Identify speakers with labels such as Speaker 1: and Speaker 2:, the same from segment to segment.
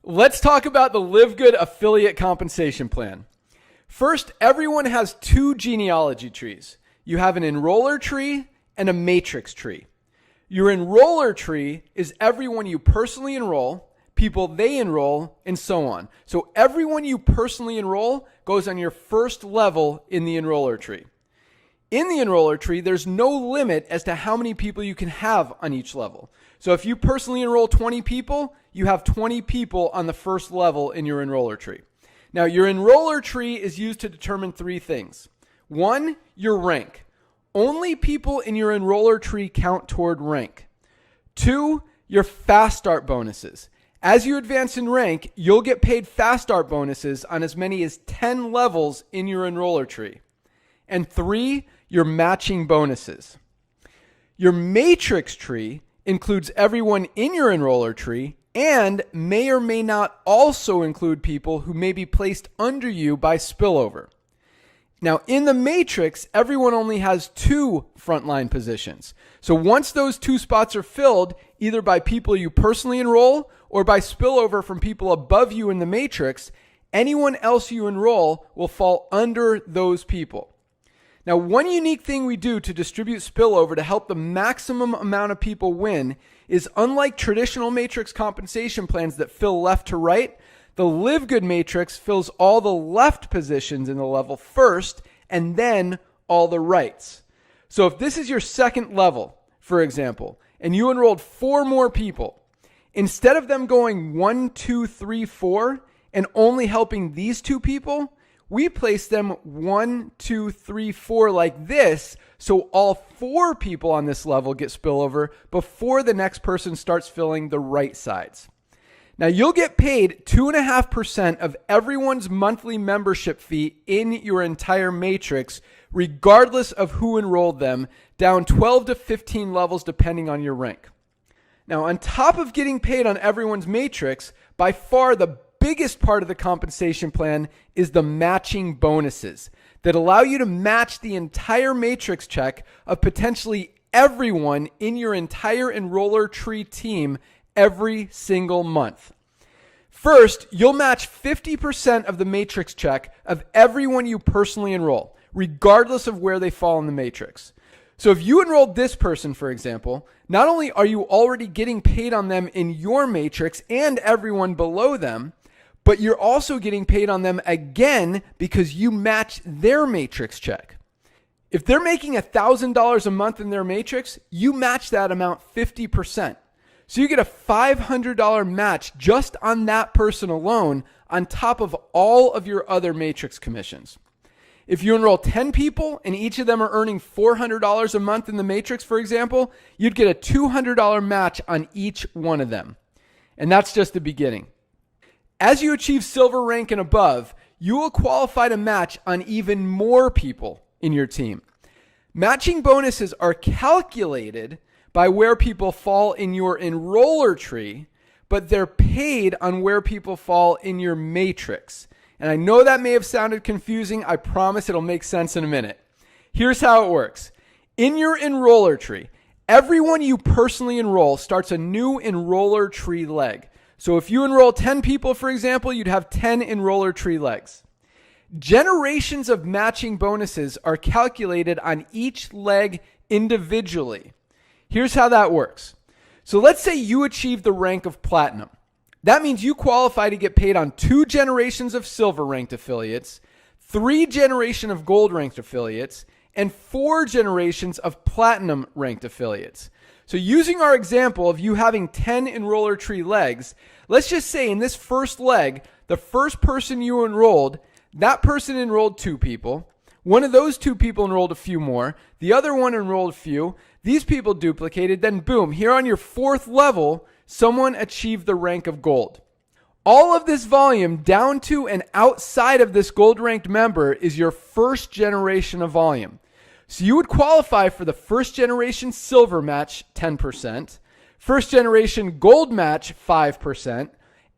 Speaker 1: Let's talk about the LiveGood affiliate compensation plan. First, everyone has two genealogy trees. You have an enroller tree and a matrix tree. Your enroller tree is everyone you personally enroll, people they enroll, and so on. So everyone you personally enroll goes on your first level in the enroller tree. In the enroller tree, there's no limit as to how many people you can have on each level. So if you personally enroll 20 people, you have 20 people on the first level in your enroller tree. Now, your enroller tree is used to determine three things. One, your rank. Only people in your enroller tree count toward rank. Two, your fast start bonuses. As you advance in rank, you'll get paid fast start bonuses on as many as 10 levels in your enroller tree. And three, your matching bonuses. Your matrix tree includes everyone in your enroller tree and may or may not also include people who may be placed under you by spillover. Now, in the matrix, everyone only has two frontline positions. So once those two spots are filled, either by people you personally enroll or by spillover from people above you in the matrix, anyone else you enroll will fall under those people. Now, one unique thing we do to distribute spillover to help the maximum amount of people win is, unlike traditional matrix compensation plans that fill left to right, the LiveGood matrix fills all the left positions in the level first and then all the rights. So if this is your second level, for example, and you enrolled 4 more people, instead of them going 1, 2, 3, 4 and only helping these 2 people, we place them 1, 2, 3, 4 like this, so all 4 people on this level get spillover before the next person starts filling the right sides. Now, you'll get paid 2.5% of everyone's monthly membership fee in your entire matrix, regardless of who enrolled them, down 12 to 15 levels depending on your rank. Now, on top of getting paid on everyone's matrix, by far the biggest part of the compensation plan is the matching bonuses that allow you to match the entire matrix check of potentially everyone in your entire enroller tree team every single month. First, you'll match 50% of the matrix check of everyone you personally enroll, regardless of where they fall in the matrix. So if you enrolled this person, for example, not only are you already getting paid on them in your matrix and everyone below them, but you're also getting paid on them again because you match their matrix check. If they're making $1,000 a month in their matrix, you match that amount 50%. So you get a $500 match just on that person alone on top of all of your other matrix commissions. If you enroll 10 people and each of them are earning $400 a month in the matrix, for example, you'd get a $200 match on each one of them. And that's just the beginning. As you achieve silver rank and above, you will qualify to match on even more people in your team. Matching bonuses are calculated by where people fall in your enroller tree, but they're paid on where people fall in your matrix. And I know that may have sounded confusing. I promise it'll make sense in a minute. Here's how it works. In your enroller tree, everyone you personally enroll starts a new enroller tree leg. So if you enroll 10 people, for example, you'd have 10 enroller tree legs. Generations of matching bonuses are calculated on each leg individually. Here's how that works. So let's say you achieve the rank of platinum. That means you qualify to get paid on 2 generations of silver ranked affiliates, 3 generations of gold ranked affiliates, and 4 generations of platinum ranked affiliates. So using our example of you having 10 enroller tree legs, let's just say in this first leg, the first person you enrolled, that person enrolled 2 people. One of those 2 people enrolled a few more. The other one enrolled a few. These people duplicated. Then boom, here on your 4th level, someone achieved the rank of gold. All of this volume down to and outside of this gold ranked member is your first generation of volume. So you would qualify for the first generation silver match 10%, first generation gold match 5%,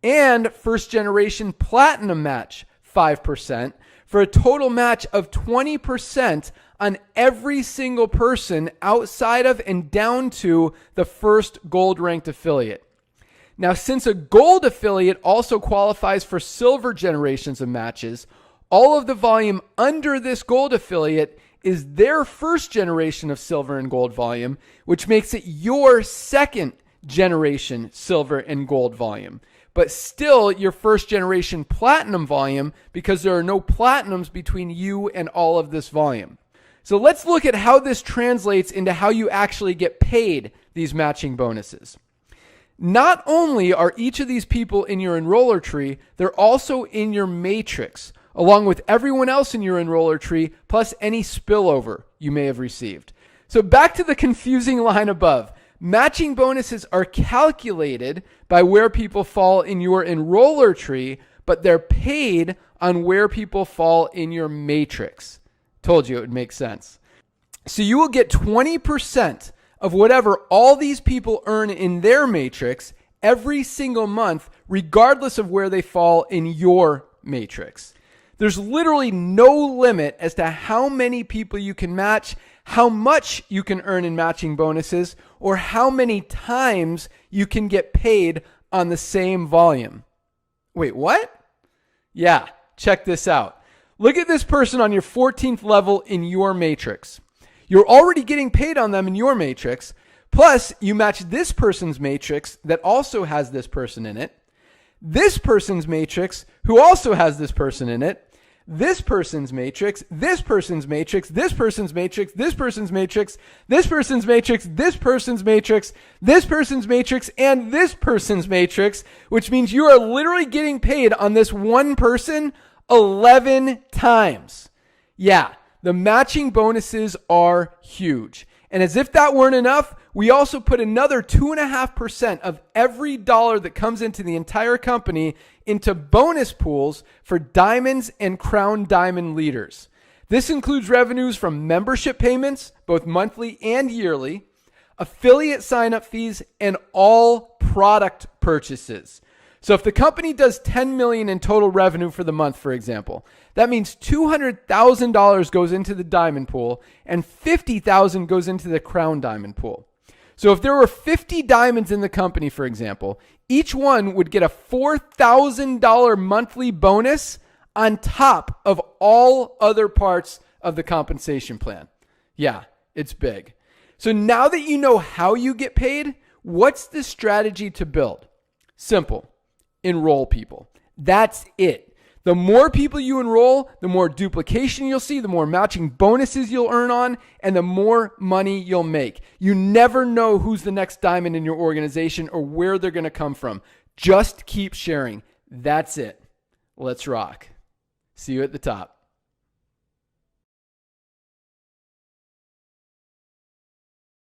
Speaker 1: and first generation platinum match 5%, for a total match of 20% on every single person outside of and down to the first gold ranked affiliate. Now, since a gold affiliate also qualifies for silver generations of matches, all of the volume under this gold affiliate is their first generation of silver and gold volume, which makes it your second generation silver and gold volume, but still your first generation platinum volume because there are no platinums between you and all of this volume. So let's look at how this translates into how you actually get paid these matching bonuses. Not only are each of these people in your enroller tree, they're also in your matrix, along with everyone else in your enroller tree, plus any spillover you may have received. So back to the confusing line above. Matching bonuses are calculated by where people fall in your enroller tree, but they're paid on where people fall in your matrix. Told you it would make sense. So you will get 20% of whatever all these people earn in their matrix every single month, regardless of where they fall in your matrix. There's literally no limit as to how many people you can match, how much you can earn in matching bonuses, or how many times you can get paid on the same volume. Wait, what? Yeah, check this out. Look at this person on your 14th level in your matrix. You're already getting paid on them in your matrix, plus you match this person's matrix that also has this person in it, this person's matrix who also has this person in it, this person's matrix, this person's matrix, this person's matrix, this person's matrix, this person's matrix, this person's matrix, this person's matrix, and this person's matrix, which means you are literally getting paid on this one person 11 times. Yeah, the matching bonuses are huge. And as if that weren't enough, we also put another 2.5% of every dollar that comes into the entire company into bonus pools for diamonds and crown diamond leaders. This includes revenues from membership payments, both monthly and yearly, affiliate sign-up fees, and all product purchases. So if the company does $10 million in total revenue for the month, for example, that means $200,000 goes into the diamond pool and $50,000 goes into the crown diamond pool. So if there were 50 diamonds in the company, for example, each one would get a $4,000 monthly bonus on top of all other parts of the compensation plan. Yeah, it's big. So now that you know how you get paid, what's the strategy to build? Simple. Enroll people. That's it. The more people you enroll, the more duplication you'll see, the more matching bonuses you'll earn on, and the more money you'll make. You never know who's the next diamond in your organization or where they're going to come from. Just keep sharing. That's it. Let's rock. See you at the top.